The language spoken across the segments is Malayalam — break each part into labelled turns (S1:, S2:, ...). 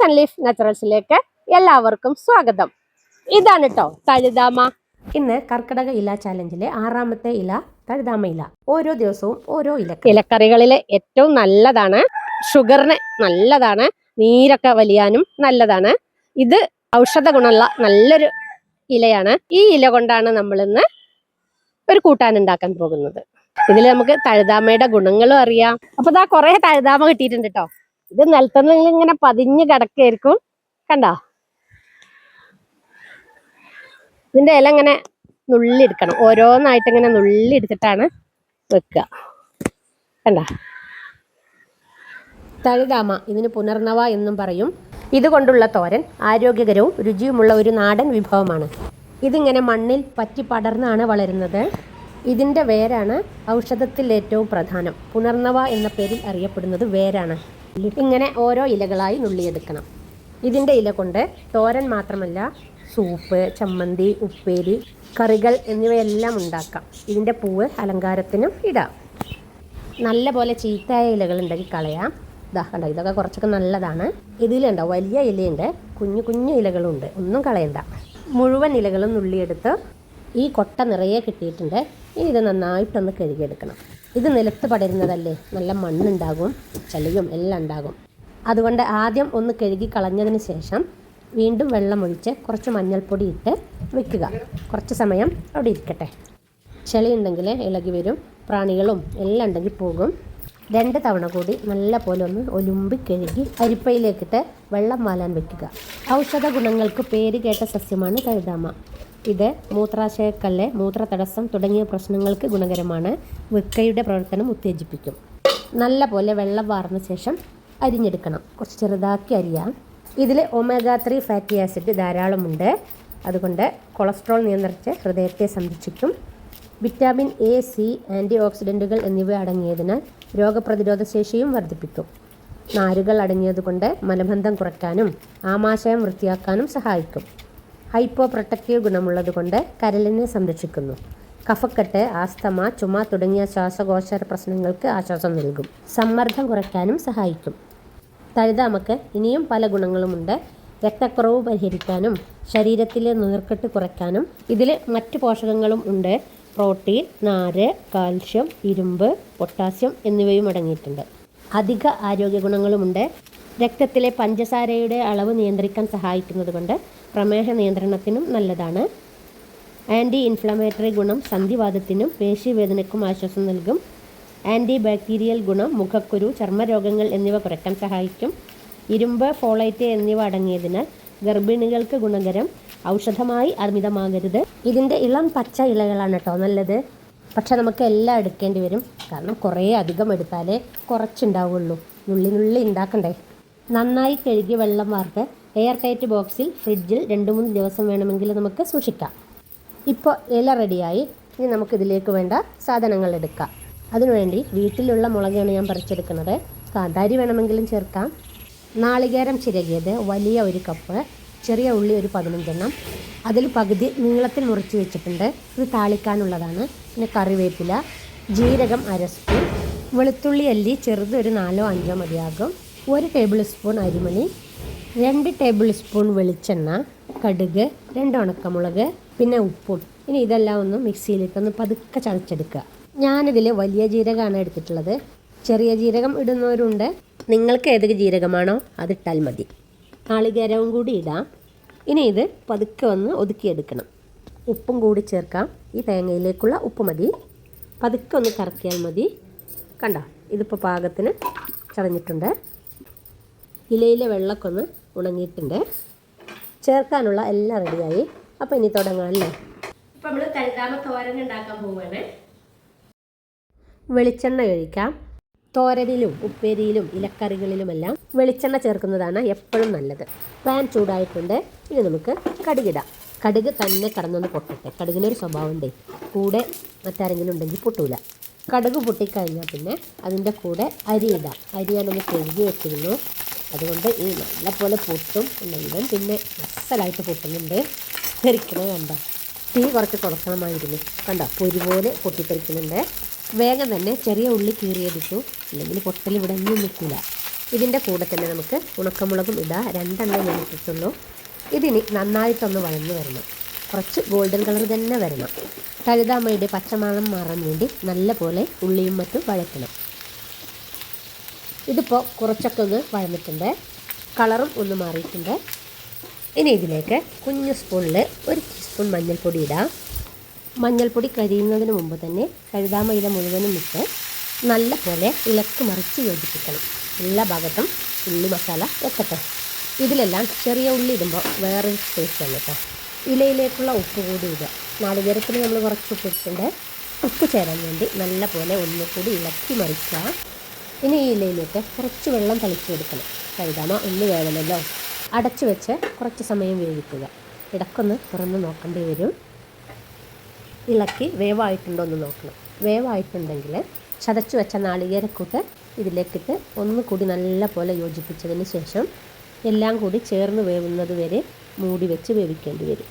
S1: ആൻഡ് ലീഫ് നാച്ചുറൽസിലേക്ക് എല്ലാവർക്കും സ്വാഗതം. ഇതാണ് കേട്ടോ തഴുതാമ. ഇന്ന് കർക്കിടക ഇല ചാലഞ്ചിലെ 6ാമത്തെ ഇല തഴുതാമ ഇല. ഓരോ ദിവസവും ഓരോ ഇലക്കറികളിലെ ഏറ്റവും നല്ലതാണ്. ഷുഗറിന് നല്ലതാണ്, നീരൊക്കെ വലിയാനും നല്ലതാണ്. ഇത് ഔഷധ ഗുണമുള്ള നല്ലൊരു ഇലയാണ്. ഈ ഇല കൊണ്ടാണ് നമ്മൾ ഇന്ന് ഒരു കൂട്ടാൻ ഉണ്ടാക്കാൻ പോകുന്നത്. ഇതിൽ നമുക്ക് തഴുതാമയുടെ ഗുണങ്ങളും അറിയാം. അപ്പൊ ഇതാ കുറെ തഴുതാമ കിട്ടിയിട്ടുണ്ട് കേട്ടോ. ഇത് നിലത്തുനിന്ന് ഇങ്ങനെ പതിഞ്ഞ് കിടക്കായിരിക്കും, കണ്ടോ? ഇതിന്റെ ഇല ഇങ്ങനെ നുള്ളിയെടുക്കണം, ഓരോന്നായിട്ട് ഇങ്ങനെ നുള്ളിയെടുത്തിട്ടാണ് വെക്കുക, കണ്ട. തഴുതാമ, ഇതിന് പുനർനവ എന്നും പറയും. ഇതുകൊണ്ടുള്ള തോരൻ ആരോഗ്യകരവും രുചിയുമുള്ള ഒരു നാടൻ വിഭവമാണ്. ഇതിങ്ങനെ മണ്ണിൽ പറ്റി പടർന്നാണ് വളരുന്നത്. ഇതിൻ്റെ വേരാണ് ഔഷധത്തിൽ ഏറ്റവും പ്രധാനം. പുനർനവ എന്ന പേരിൽ അറിയപ്പെടുന്നത് വേരാണ്. ഇങ്ങനെ ഓരോ ഇലകളായി നുള്ളിയെടുക്കണം. ഇതിൻ്റെ ഇല കൊണ്ട് തോരൻ മാത്രമല്ല, സൂപ്പ്, ചമ്മന്തി, ഉപ്പേരി, കറികൾ എന്നിവയെല്ലാം ഉണ്ടാക്കാം. ഇതിൻ്റെ പൂവ് അലങ്കാരത്തിനും ഇടാം. നല്ല പോലെ ചീത്തയായ ഇലകളുണ്ടെങ്കിൽ കളയാം. കണ്ടോ, ഇതൊക്കെ കുറച്ചൊക്കെ നല്ലതാണ്. ഇതിലുണ്ടോ വലിയ ഇലയുണ്ട്, കുഞ്ഞു കുഞ്ഞു ഇലകളുണ്ട്, ഒന്നും കളയണ്ട. മുഴുവൻ ഇലകളും നുള്ളിയെടുത്ത് ഈ കൊട്ട നിറയെ കിട്ടിയിട്ടുണ്ട്. ഇനി ഇത് നന്നായിട്ടൊന്ന് കഴുകിയെടുക്കണം. ഇത് നിലത്ത് പടരുന്നതല്ലേ, നല്ല മണ്ണുണ്ടാകും, ചളിയും എല്ലാം ഉണ്ടാകും. അതുകൊണ്ട് ആദ്യം ഒന്ന് കഴുകി കളഞ്ഞതിന് ശേഷം വീണ്ടും വെള്ളമൊഴിച്ച് കുറച്ച് മഞ്ഞൾപ്പൊടി ഇട്ട് വെക്കുക. കുറച്ച് സമയം അവിടെ ഇരിക്കട്ടെ. ചെളി ഉണ്ടെങ്കിൽ ഇളകി വരും, പ്രാണികളും എല്ലാം ഉണ്ടെങ്കിൽ പോകും. 2 തവണ കൂടി നല്ല പോലെ ഒന്ന് ഒലുമ്പി കഴുകി അരിപ്പയിലേക്കിട്ട് വെള്ളം വാലാൻ വെക്കുക. ഔഷധ ഗുണങ്ങൾക്ക് പേര് കേട്ട സസ്യമാണ് തഴുതാമ. ഇത് മൂത്രാശയക്കല്ല്, മൂത്രതടസ്സം തുടങ്ങിയ പ്രശ്നങ്ങൾക്ക് ഗുണകരമാണ്. വൃക്കയുടെ പ്രവർത്തനം ഉത്തേജിപ്പിക്കും. നല്ല പോലെ വെള്ളം വാർന്ന ശേഷം അരിഞ്ഞെടുക്കണം. കുറച്ച് ചെറുതാക്കി അരിയാം. ഇതിൽ omega-3 ഫാറ്റി ആസിഡ് ധാരാളമുണ്ട്. അതുകൊണ്ട് കൊളസ്ട്രോൾ നിയന്ത്രിച്ച് ഹൃദയത്തെ സംരക്ഷിക്കും. വിറ്റാമിൻ എ, സി, ആൻറ്റി ഓക്സിഡൻറ്റുകൾ എന്നിവ അടങ്ങിയതിനാൽ രോഗപ്രതിരോധ ശേഷിയും വർദ്ധിപ്പിക്കും. നാരുകൾ അടങ്ങിയതുകൊണ്ട് മലബന്ധം കുറയ്ക്കാനും ആമാശയം വൃത്തിയാക്കാനും സഹായിക്കും. ഹൈപ്പോ പ്രൊട്ടക്റ്റീവ് ഗുണമുള്ളതുകൊണ്ട് കരളിനെ സംരക്ഷിക്കുന്നു. കഫക്കെട്ട്, ആസ്തമ, ചുമ തുടങ്ങിയ ശ്വാസകോശ പ്രശ്നങ്ങൾക്ക് ആശ്വാസം നൽകും. സമ്മർദ്ദം കുറയ്ക്കാനും സഹായിക്കും. തഴുതാമക്ക് ഇനിയും പല ഗുണങ്ങളുമുണ്ട്. രക്തക്കുറവ് പരിഹരിക്കാനും ശരീരത്തിലെ നീർക്കെട്ട് കുറയ്ക്കാനും ഇതിൽ മറ്റ് പോഷകങ്ങളും ഉണ്ട്. പ്രോട്ടീൻ, നാര്, കാൽഷ്യം, ഇരുമ്പ്, പൊട്ടാസ്യം എന്നിവയും അടങ്ങിയിട്ടുണ്ട്. അധിക ആരോഗ്യ ഗുണങ്ങളുമുണ്ട്. രക്തത്തിലെ പഞ്ചസാരയുടെ അളവ് നിയന്ത്രിക്കാൻ സഹായിക്കുന്നത് കൊണ്ട് പ്രമേഹ നിയന്ത്രണത്തിനും നല്ലതാണ്. ആൻറ്റി ഇൻഫ്ലമേറ്ററി ഗുണം സന്ധിവാതത്തിനും പേശീവേദനയ്ക്കും ആശ്വാസം നൽകും. ആൻറ്റി ബാക്ടീരിയൽ ഗുണം മുഖക്കുരു, ചർമ്മരോഗങ്ങൾ എന്നിവ കുറയ്ക്കാൻ സഹായിക്കും. ഇരുമ്പ്, ഫോളേറ്റ് എന്നിവ അടങ്ങിയതിനാൽ ഗർഭിണികൾക്ക് ഗുണകരം. ഔഷധമായി അമിതമാകരുത്. ഇതിൻ്റെ ഇളം പച്ച ഇലകളാണ് കേട്ടോ നല്ലത്. പക്ഷെ നമുക്ക് എല്ലാം എടുക്കേണ്ടി വരും, കാരണം കുറേ അധികം എടുത്താലേ കുറച്ചുണ്ടാവുള്ളൂ. നുള്ളി ഉണ്ടാക്കണ്ടേ. നന്നായി കഴുകി വെള്ളം വാർത്ത് എയർ ടൈറ്റ് ബോക്സിൽ ഫ്രിഡ്ജിൽ 2-3 ദിവസം വേണമെങ്കിൽ നമുക്ക് സൂക്ഷിക്കാം. ഇപ്പോൾ ഇല റെഡിയായി. ഇനി നമുക്കിതിലേക്ക് വേണ്ട സാധനങ്ങൾ എടുക്കാം. അതിനുവേണ്ടി വീട്ടിലുള്ള മുളകാണ് ഞാൻ പറിച്ചെടുക്കുന്നത്. കാന്താരി വേണമെങ്കിലും ചേർക്കാം. നാളികേരം ചിരകിയത് വലിയ 1 കപ്പ്. ചെറിയ ഉള്ളി ഒരു 15 എണ്ണം. അതിൽ പകുതി നീളത്തിൽ മുറിച്ച് വെച്ചിട്ടുണ്ട്. ഇത് താളിക്കാനുള്ളതാണ്. പിന്നെ കറിവേപ്പില, ജീരകം 1/2 സ്പൂൺ, വെളുത്തുള്ളി അല്ലി ചെറുത് ഒരു 4-5 മതിയാകും. 1 ടേബിൾ സ്പൂൺ അരിമണി, 2 ടേബിൾ സ്പൂൺ വെളിച്ചെണ്ണ, കടുക്, 2 ഉണക്കമുളക്, പിന്നെ ഉപ്പും. ഇനി ഇതെല്ലാം ഒന്ന് മിക്സിയിലിട്ടൊന്ന് പതുക്കെ ചതച്ചെടുക്കുക. ഞാനിതിൽ വലിയ ജീരകമാണ് എടുത്തിട്ടുള്ളത്. ചെറിയ ജീരകം ഇടുന്നവരുണ്ട്. നിങ്ങൾക്ക് ഏത് ജീരകമാണോ അതിട്ടാൽ മതി. നാളികേരവും കൂടി ഇടാം. ഇനി ഇത് പതുക്കെ ഒന്ന് ഒതുക്കിയെടുക്കണം. ഉപ്പും കൂടി ചേർക്കാം. ഈ തേങ്ങയിലേക്കുള്ള ഉപ്പ് മതി. പതുക്കെ ഒന്ന് കറക്കിയാൽ മതി. കണ്ടോ, ഇതിപ്പോൾ പാകത്തിന് ചതഞ്ഞിട്ടുണ്ട്. ഇലയിലെ വെള്ളമൊക്കെ ഒന്ന് ഉണങ്ങിയിട്ടുണ്ട്. ചേർക്കാനുള്ള എല്ലാം റെഡിയായി. അപ്പോൾ ഇനി തുടങ്ങാമല്ലേ. ഇപ്പം നമ്മൾ തഴുതാമ തോരൻ ഉണ്ടാക്കാൻ പോവുകയാണ്. വെളിച്ചെണ്ണ ഒഴിക്കാം. തോരനിലും ഉപ്പേരിയിലും ഇലക്കറികളിലുമെല്ലാം വെളിച്ചെണ്ണ ചേർക്കുന്നതാണ് എപ്പോഴും നല്ലത്. പാൻ ചൂടായിട്ടുണ്ട്. ഇനി നമുക്ക് കടുകിടാം. കടുക് തന്നെ കടന്നൊന്ന് പൊട്ടട്ടെ. കടുകിനൊരു സ്വഭാവമുണ്ട്, കൂടെ മറ്റാരെങ്കിലും ഉണ്ടെങ്കിൽ പൊട്ടൂല. കടുക് പൊട്ടിക്കഴിഞ്ഞാൽ പിന്നെ അതിൻ്റെ കൂടെ അരി ഇടാം. അരി ഞാനൊന്ന് കഴുകി വെച്ചിരുന്നു, അതുകൊണ്ട് ഈ നല്ല പോലെ പൊട്ടും ഉണ്ടെങ്കിലും പിന്നെ അസലായിട്ട് പൊട്ടുന്നുണ്ട്. തെറിക്കണേ കണ്ട. തീ കുറച്ച് കൊടുക്കണമായിരുന്നു. കണ്ടോ, പൊരി പോലെ പൊട്ടിത്തെറിക്കുന്നുണ്ട്. വേഗം തന്നെ ചെറിയ ഉള്ളി കീറിയെടുത്തു, അല്ലെങ്കിൽ പൊട്ടൽ ഇവിടെ ഒന്നും നിൽക്കില്ല. ഇതിൻ്റെ കൂടെ തന്നെ നമുക്ക് ഉണക്കമുളകും ഇടാം. 2 ഞാൻ ഇട്ടിട്ടുള്ളൂ. ഇതിനി നന്നായിട്ടൊന്ന് വഴന്ന് വരണം. കുറച്ച് ഗോൾഡൻ കളർ തന്നെ വരണം. തഴുതാമയുടെ പച്ചമണം മാറാൻ വേണ്ടി നല്ല പോലെ ഉള്ളിയും മറ്റും വഴറ്റണം. ഇതിപ്പോൾ കുറച്ചൊക്കെ ഒന്ന് വഴന്നിട്ടുണ്ട്, കളറും ഒന്ന് മാറിയിട്ടുണ്ട്. ഇനി ഇതിലേക്ക് കുഞ്ഞു സ്പൂണിൽ 1 ടീസ്പൂൺ മഞ്ഞൾപ്പൊടി ഇടാം. മഞ്ഞൾപ്പൊടി കരിയുന്നതിന് മുമ്പ് തന്നെ തഴുതാമയില മുഴുവനും ഇട്ട് നല്ല പോലെ ഇളക്കി മറിച്ച് യോജിപ്പിക്കണം. എല്ലാ ഭാഗത്തും ഉള്ളി മസാല എത്തട്ടെ. ഇതിലെല്ലാം ചെറിയ ഉള്ളി ഇടുമ്പോൾ വേറൊരു ടേസ്റ്റാണ് കേട്ടോ. ഇലയിലേക്കുള്ള ഉപ്പ് കൂടി ഇടുക. നാളികേരത്തിന് നമ്മൾ കുറച്ച് ഉപ്പ് ഇട്ടിട്ടുണ്ട്. ഉപ്പ് ചേരാൻ വേണ്ടി നല്ല പോലെ ഒന്നുകൂടി ഇളക്കി മറിക്കുക. ഇനി ഈ ഇലയിലേക്ക് കുറച്ച് വെള്ളം തളിച്ച് കൊടുക്കണം. തഴുതാമ ഒന്ന് വേണമല്ലോ. അടച്ചു വെച്ച് കുറച്ച് സമയം വേവിക്കുക. ഇടയ്ക്കൊന്ന് തുറന്ന് നോക്കേണ്ടി വരും. ഇളക്കി വേവായിട്ടുണ്ടോ എന്ന് നോക്കണം. വേവായിട്ടുണ്ടെങ്കിൽ ചതച്ച് വെച്ച നാളികേരക്കൂട്ട് ഇതിലേക്കിട്ട് ഒന്നുകൂടി നല്ല പോലെ യോജിപ്പിച്ചതിന് ശേഷം എല്ലാം കൂടി ചേർന്ന് വേവുന്നത് വരെ മൂടി വെച്ച് വേവിക്കേണ്ടി വരും.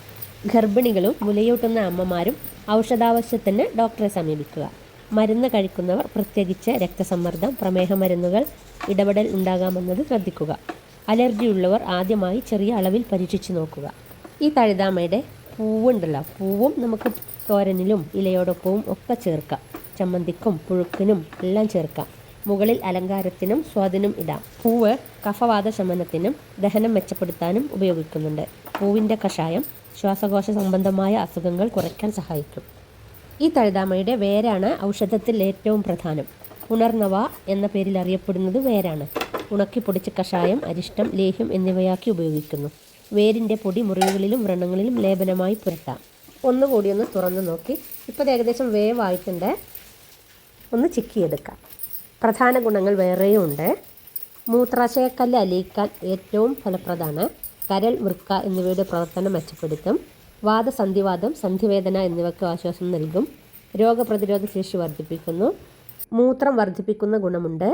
S1: ഗർഭിണികളും മുലയൂട്ടുന്ന അമ്മമാരും ഔഷധാവശ്യത്തിന് ഡോക്ടറെ സമീപിക്കുക. മരുന്ന് കഴിക്കുന്നവർ പ്രത്യേകിച്ച് രക്തസമ്മർദ്ദം, പ്രമേഹ മരുന്നുകൾ ഇടപെടൽ ഉണ്ടാകാമെന്നത് ശ്രദ്ധിക്കുക. അലർജിയുള്ളവർ ആദ്യമായി ചെറിയ അളവിൽ പരീക്ഷിച്ച് നോക്കുക. ഈ തഴുതാമയുടെ പൂവുണ്ടല്ലോ, പൂവും നമുക്ക് തോരനിലും ഇലയോടൊപ്പവും ഒക്കെ ചേർക്കാം. ചമ്മന്തിക്കും പുഴുക്കിനും എല്ലാം ചേർക്കാം. മുകളിൽ അലങ്കാരത്തിനും സ്വാദിനും ഇടാം. പൂവ് കഫവാത ശമനത്തിനും ദഹനം മെച്ചപ്പെടുത്താനും ഉപയോഗിക്കുന്നുണ്ട്. പൂവിൻ്റെ കഷായം ശ്വാസകോശ സംബന്ധമായ അസുഖങ്ങൾ കുറയ്ക്കാൻ സഹായിക്കും. ഈ തഴുതാമയുടെ വേരാണ് ഔഷധത്തിൽ ഏറ്റവും പ്രധാനം. പുനർനവ എന്ന പേരിൽ അറിയപ്പെടുന്നത് വേരാണ്. ഉണക്കി പൊടിച്ച കഷായം, അരിഷ്ടം, ലേഹ്യം എന്നിവയാക്കി ഉപയോഗിക്കുന്നു. വേരിൻ്റെ പൊടി മുറിവുകളിലും വ്രണങ്ങളിലും ലേപനമായി പുരട്ടാം. ഒന്നുകൂടി ഒന്ന് തുറന്ന് നോക്കി. ഇപ്പോൾ ഏകദേശം വേവായിട്ടുണ്ട്. ഒന്ന് ചിക്കിയെടുക്കാം. പ്രധാന ഗുണങ്ങൾ വേറെയും ഉണ്ട്. മൂത്രാശയക്കല്ല് അലിയിക്കാൻ ഏറ്റവും ഫലപ്രദമാണ്. കരൾ, വൃക്ക എന്നിവയുടെ പ്രവർത്തനം മെച്ചപ്പെടുത്തും. വാദസന്ധിവാദം, സന്ധിവേദന എന്നിവയ്ക്ക് ആശ്വാസം നൽകും. രോഗപ്രതിരോധ ശേഷി വർദ്ധിപ്പിക്കുന്നു. മൂത്രം വർദ്ധിപ്പിക്കുന്ന ഗുണമുണ്ട്.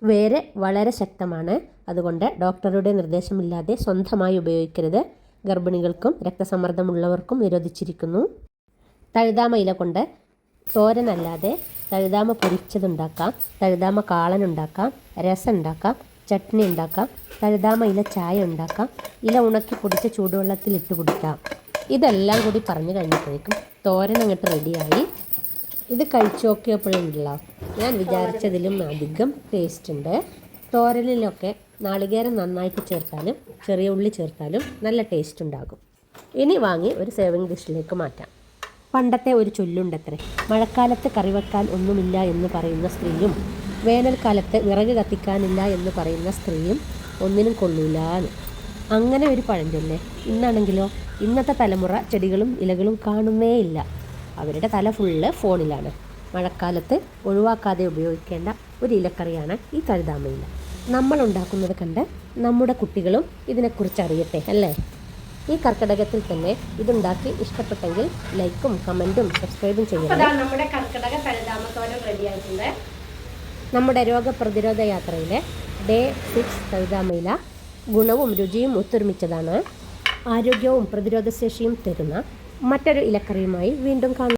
S1: വേര് വളരെ ശക്തമാണ്. അതുകൊണ്ട് ഡോക്ടറുടെ നിർദ്ദേശമില്ലാതെ സ്വന്തമായി ഉപയോഗിക്കരുത്. ഗർഭിണികൾക്കും രക്തസമ്മർദ്ദമുള്ളവർക്കും നിരോധിച്ചിരിക്കുന്നു. തഴുതാമ ഇല കൊണ്ട് തോരനല്ലാതെ തഴുതാമ പൊരിച്ചതുണ്ടാക്കാം, തഴുതാമ കാളനുണ്ടാക്കാം, രസം ഉണ്ടാക്കാം, ചട്നി ഉണ്ടാക്കാം, തഴുതാമ ഇല ചായ ഉണ്ടാക്കാം, ഇല ഉണക്കി പൊടിച്ച ചൂടുവെള്ളത്തിൽ ഇട്ട് കുടിക്കാം. ഇതെല്ലാം കൂടി പറഞ്ഞു കഴിഞ്ഞപ്പോഴേക്കും തോരൻ അങ്ങോട്ട് റെഡിയായി. ഇത് കഴിച്ചു നോക്കിയപ്പോഴുണ്ടല്ലോ, ഞാൻ വിചാരിച്ചതിലും അധികം ടേസ്റ്റ് ഉണ്ട്. തോരനിലൊക്കെ നാളികേരം നന്നായിട്ട് ചേർത്താലും ചെറിയ ഉള്ളി ചേർത്താലും നല്ല ടേസ്റ്റ് ഉണ്ടാകും. ഇനി വാങ്ങി ഒരു സേവിങ് ഡിഷിലേക്ക് മാറ്റാം. പണ്ടത്തെ ഒരു ചൊല്ലുണ്ടത്രേ, മഴക്കാലത്ത് കറി വെക്കാൻ ഒന്നുമില്ല എന്ന് പറയുന്ന സ്ത്രീയും വേനൽക്കാലത്ത് വിറക് കത്തിക്കാനില്ല എന്ന് പറയുന്ന സ്ത്രീയും ഒന്നിനും കൊള്ളൂലാന്ന്. അങ്ങനെ ഒരു പഴഞ്ചൊല്ലേ. ഇന്നാണെങ്കിലോ ഇന്നത്തെ തലമുറ ചെടികളും ഇലകളും കാണുന്നേ ഇല്ല. അവരുടെ തല ഫുള്ള് ഫോണിലാണ്. മഴക്കാലത്ത് ഒഴിവാക്കാതെ ഉപയോഗിക്കേണ്ട ഒരു ഇലക്കറിയാണ് ഈ തഴുതാമയില. നമ്മൾ ഉണ്ടാക്കുന്നത് കണ്ട് നമ്മുടെ കുട്ടികളും ഇതിനെക്കുറിച്ച് അറിയട്ടെ അല്ലേ? ഈ കർക്കിടകത്തിൽ തന്നെ ഇതുണ്ടാക്കി ഇഷ്ടപ്പെട്ടെങ്കിൽ ലൈക്കും കമൻറ്റും സബ്സ്ക്രൈബും ചെയ്യണം. നമ്മുടെ കർക്കിടക തഴുതാമത്തോരൻ റെഡിയായിട്ടുണ്ട്. നമ്മുടെ രോഗപ്രതിരോധ യാത്രയിലെ ഡേ 6 തഴുതാമയില ഗുണവും രുചിയും ഒത്തൊരുമിച്ചതാണ്. ആരോഗ്യവും പ്രതിരോധശേഷിയും തരുന്ന മറ്റൊരു ഇലക്കറിയുമായി വീണ്ടും കാണാം.